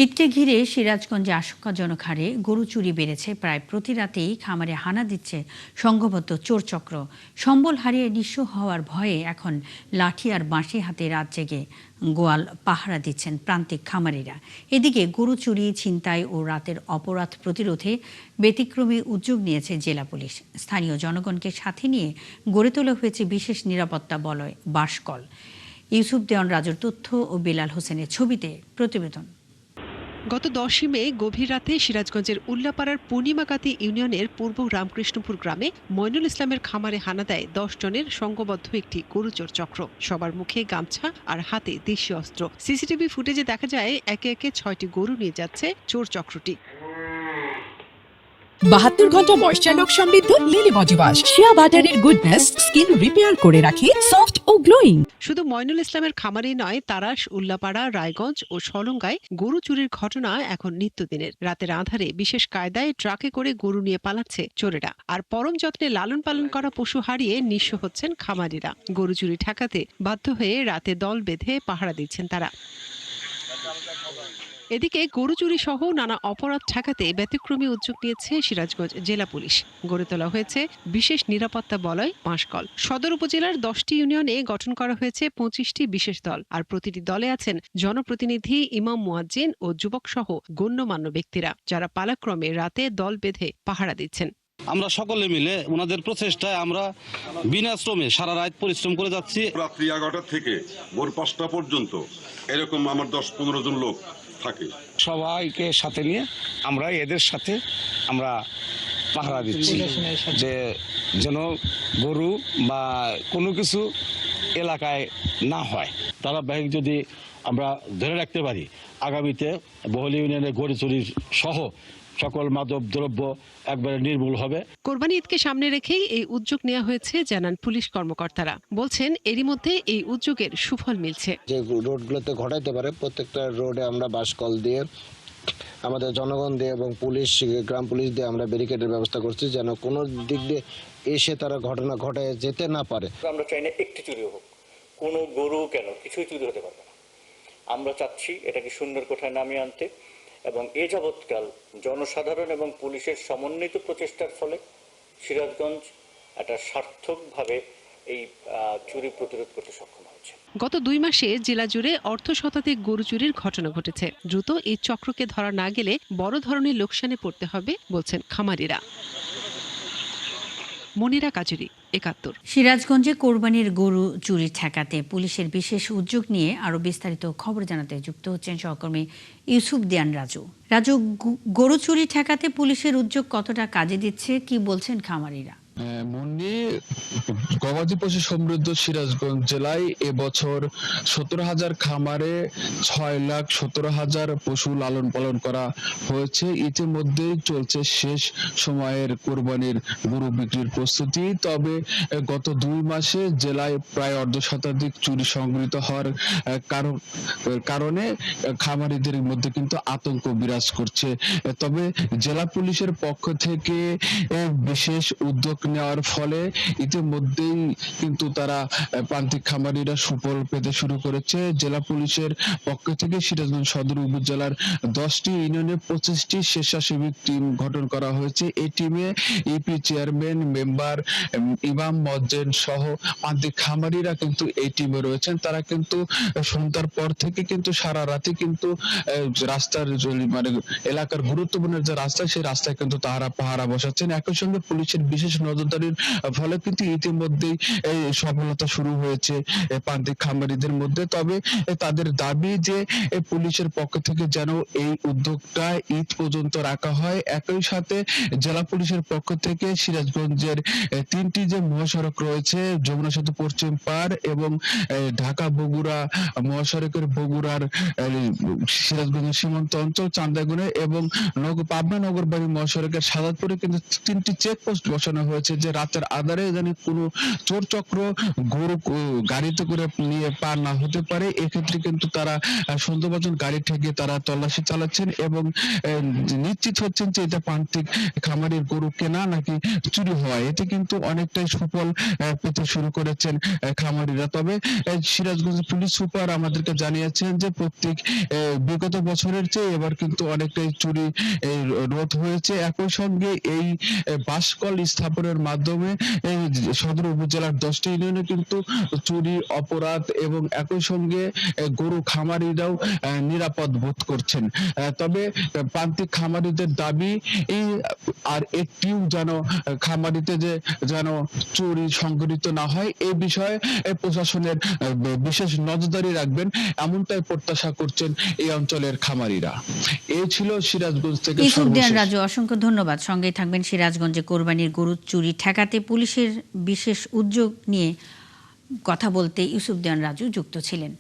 ঈদকে ঘিরে সিরাজগঞ্জে আশঙ্কাজনক হারে গরু চুরি বেড়েছে। প্রায় প্রতি রাতেই খামারে হানা দিচ্ছে সংঘবদ্ধ চোরচক্র। সম্বল হারিয়ে নিঃস্ব হওয়ার ভয়ে এখন লাঠি আর বাঁশি হাতে রাত জেগে গোয়াল পাহারা দিচ্ছেন প্রান্তিক খামারিরা। এদিকে গরু চুরি, ছিনতাই ও রাতের অপরাধ প্রতিরোধে ব্যতিক্রমী উদ্যোগ নিয়েছে জেলা পুলিশ। স্থানীয় জনগণকে সাথে নিয়ে গড়ে তোলা হয়েছে বিশেষ নিরাপত্তা বলয় বাসকল। ইউসুফ দেওয়ান রাজুর তথ্য ও বেলাল হোসেনের ছবিতে প্রতিবেদন। গত 10 মে গভীর রাতে সিরাজগঞ্জের উল্লাপাড়ার পূর্ণিমাকাতি ইউনিয়নের পূর্ব রামকৃষ্ণপুর গ্রামে মইনুল ইসলামের খামারে হানা দেয় 10 জনের সংঘবদ্ধ একটি গরুচোর চক্র। সবার মুখে গামছা আর হাতে দেশীয় অস্ত্র। সিসিটিভি ফুটেজে দেখা যায় একে একে 6টি গরু নিয়ে যাচ্ছে চোর চক্রটি। 72 ঘন্টা ময়েশ্চার লক সমৃদ্ধ লিলি বডি ওয়াশ, শিয়া বাটারের গুডনেস স্কিন রিপেয়ার করে রাখে সফট ও গ্লোয়িং। শুধু মইনুল ইসলামের খামারেই নয়, তারাস, উল্লাপাড়া, রায়গঞ্জ ও সলঙ্গায় গরু চুরির ঘটনা এখন নিত্যদিনের। রাতের আঁধারে বিশেষ কায়দায় ট্রাকে করে গরু নিয়ে পালাচ্ছে চোরেরা। আর পরম যত্নে লালন পালন করা পশু হারিয়ে নিঃস্ব হচ্ছেন খামারিরা। গরু চুরি ঠেকাতে বাধ্য হয়ে রাতে দল বেঁধে পাহারা দিচ্ছেন তারা। এদিকে গরু চুরি সহ নানা অপরাধ ঠেকাতে ব্যতিক্রমী উদ্যোগ নিয়েছে সিরাজগঞ্জ জেলা পুলিশ। গড়ে তোলা হয়েছে বিশেষ নিরাপত্তা বলয় বাসকল। সদর উপজেলার 10টি ইউনিয়নে গঠন করা হয়েছে 25টি বিশেষ দল। আর প্রতিটি দলে আছেন জনপ্রতিনিধি, ইমাম মুয়াজ্জিন ও যুবক সহ গণ্যমান্য ব্যক্তিরা, যারা পালাক্রমে রাতে দল বেঁধে পাহারা দিচ্ছেন। আমরা সকলে মিলে ওনাদের প্রচেষ্টায় আমরা বিনা শ্রমে সারা রাত পরিশ্রম করে যাচ্ছি। রাত্রি 11টা থেকে ভোর 5টা পর্যন্ত এরকম আমার 10-15 জন লোক থাকে। সবাইকে সাথে নিয়ে আমরা এদের সাথে আমরা পাহারা দিচ্ছি যে যেন গরু বা কোনো কিছু এলাকায় না হয়। ধারাবাহিক যদি আমরা ধরে রাখতে পারি, আগামীতে বহল ইউনিয়নের গরু চুরি সহ সকল মাদক দ্রব্য একবারে নির্মূল হবে। কোরবানি ঈদকে সামনে রেখেই এই উদ্যোগ নেওয়া হয়েছে জানান পুলিশ কর্মকর্তারা। বলছেন এরই মধ্যে এই উদ্যোগের সুফল মিলছে। যে রোডগুলোতে ঘটাইতে পারে প্রত্যেকটা রোডে আমরা বাসকল দিয়ে, আমাদের জনগণ দিয়ে এবং পুলিশ, গ্রাম পুলিশ দিয়ে আমরা ব্যারিকেডের ব্যবস্থা করছি, যেন কোনো দিক দিয়ে এসে তারা ঘটনা ঘটায় যেতে না পারে। আমরা চাই না একটি চুরি হোক, কোনো গরু কেন কিছুই চুরি হতে পারবে না। আমরা চাচ্ছি এটাকে সুন্দর কোঠায় নামিয়ে আনতে, এবং এ যাবৎকাল জনসাধারণ এবং পুলিশের সমন্বিত প্রচেষ্টার ফলে সিরাজগঞ্জ একটা সার্থকভাবে এই চুরি প্রতিরোধ করতে সক্ষম হয়েছে। গত 2 মাসে জেলা জুড়ে অর্ধশতাধিক গরু চুরির ঘটনা ঘটেছে। দ্রুত এই চক্রকে ধরা না গেলে বড় ধরনের লোকসানে পড়তে হবে বলছেন খামারিরা। মনিরা কাজুরি, 71। সিরাজগঞ্জে কোরবানির গরু চুরি ঠেকাতে পুলিশের বিশেষ উদ্যোগ নিয়ে আরো বিস্তারিত খবর জানাতে যুক্ত হচ্ছেন সহকর্মী ইউসুফ দেওয়ান রাজু। রাজু, গরু চুরি ঠেকাতে পুলিশের উদ্যোগ কতটা কাজে দিচ্ছে, কি বলছেন খামারিরা? মুন্নি, গবাদি পশু সমৃদ্ধ সিরাজগঞ্জ জেলায় এবছর 17,000 খামারে 6,17,000 পশু লালন পালন করা হয়েছে। ইতিমধ্যেই চলছে শেষ সময়ের কোরবানির গরু বিক্রির প্রস্তুতি। তবে গত 2 মাসে জেলায় প্রায় অর্ধশতাধিক চুরি সংগৃহীত হওয়ার কারণে খামারিদের মধ্যে কিন্তু আতঙ্ক বিরাজ করছে। তবে জেলা পুলিশের পক্ষ থেকে বিশেষ উদ্যোগ নেওয়ার ফলে ইতিমধ্যেই কিন্তু তারা প্রান্তিক খামারিরা সুফল পেতে শুরু করেছে। জেলা পুলিশের পক্ষ থেকে সিরাজগঞ্জ সদর উপজেলার 10টি ইউনিয়নে 25টি স্বেচ্ছাসেবী টিম গঠন করা হয়েছে। এই টিমে ইপি চেয়ারম্যান, মেম্বার, ইমাম মুয়াজ্জিন সহ প্রান্তিক খামারিরা কিন্তু এই টিমে রয়েছেন। তারা কিন্তু সন্ধ্যার পর থেকে কিন্তু সারা রাতে কিন্তু রাস্তার মানে এলাকার গুরুত্বপূর্ণ যে রাস্তা, সেই রাস্তায় কিন্তু তারা পাহারা বসাচ্ছেন। একই সঙ্গে পুলিশের বিশেষ নজরদারির ফলে কিন্তু ইতিমধ্যেই এই সফলতা শুরু হয়েছে প্রান্তিক খামারিদের মধ্যে। তবে তাদের দাবি যে পুলিশের পক্ষ থেকে যেন এই উদ্যোগটা ঈদ পর্যন্ত রাখা হয়। একই সাথে জেলা পুলিশের পক্ষ থেকে সিরাজগঞ্জের 3টি যে মহাসড়ক রয়েছে, যমুনা সেতু পশ্চিম পার এবং ঢাকা বগুড়া মহাসড়কের বগুড়ার সিরাজগঞ্জের সীমান্ত অঞ্চল চান্দাগুনে এবং পাবনা নগরবাড়ি মহাসড়কের সাদাতপুরে কিন্তু 3টি চেকপোস্ট বসানো হয়েছে। হয়েছে যে রাতের আধারে যেন কোনো চোর চক্র গরু গাড়িতে করে নিয়ে পার না হতে পারে। এক্ষেত্রে কিন্তু তারা সন্দেহভাজন গাড়ি ঠেকিয়ে তারা তল্লাশি চালাচ্ছেন এবং নিশ্চিত হচ্ছেন যে এটা প্রান্তিক খামারের গরু কেনা নাকি চুরি হওয়া। এতে কিন্তু অনেকটাই সুফল পেতে শুরু করেছেন খামারিরা। তবে সিরাজগঞ্জ পুলিশ সুপার আমাদেরকে জানিয়েছেন যে প্রত্যেক বিগত বছরের চেয়ে এবার কিন্তু অনেকটাই চুরি রোধ হয়েছে। একই সঙ্গে এই বাসকল স্থাপনের মাধ্যমে সদর উপজেলার 10টি ইউনিয়নে কিন্তু চুরি অপরাধ এবং একই সঙ্গে গরু খামারিরাও নিরাপদ বোধ করছেন। তবে প্রান্তিক খামারিদের দাবি আর একটিও যেন খামারিতে যেন চুরি সংঘটিত না হয়, এই বিষয়ে প্রশাসনের বিশেষ নজরদারি রাখবেন, এমনটাই প্রত্যাশা করছেন এই অঞ্চলের খামারিরা। এই ছিল সিরাজগঞ্জ থেকে ইউসুফদিয়ান রাজু, অসংখ্য ধন্যবাদ। সঙ্গেই থাকবেন। সিরাজগঞ্জে কোরবানির গরু চুরি ঠেকাতে পুলিশের বিশেষ উদ্যোগ নিয়ে কথা বলতে ইউসুফদিয়ান রাজু যুক্ত ছিলেন।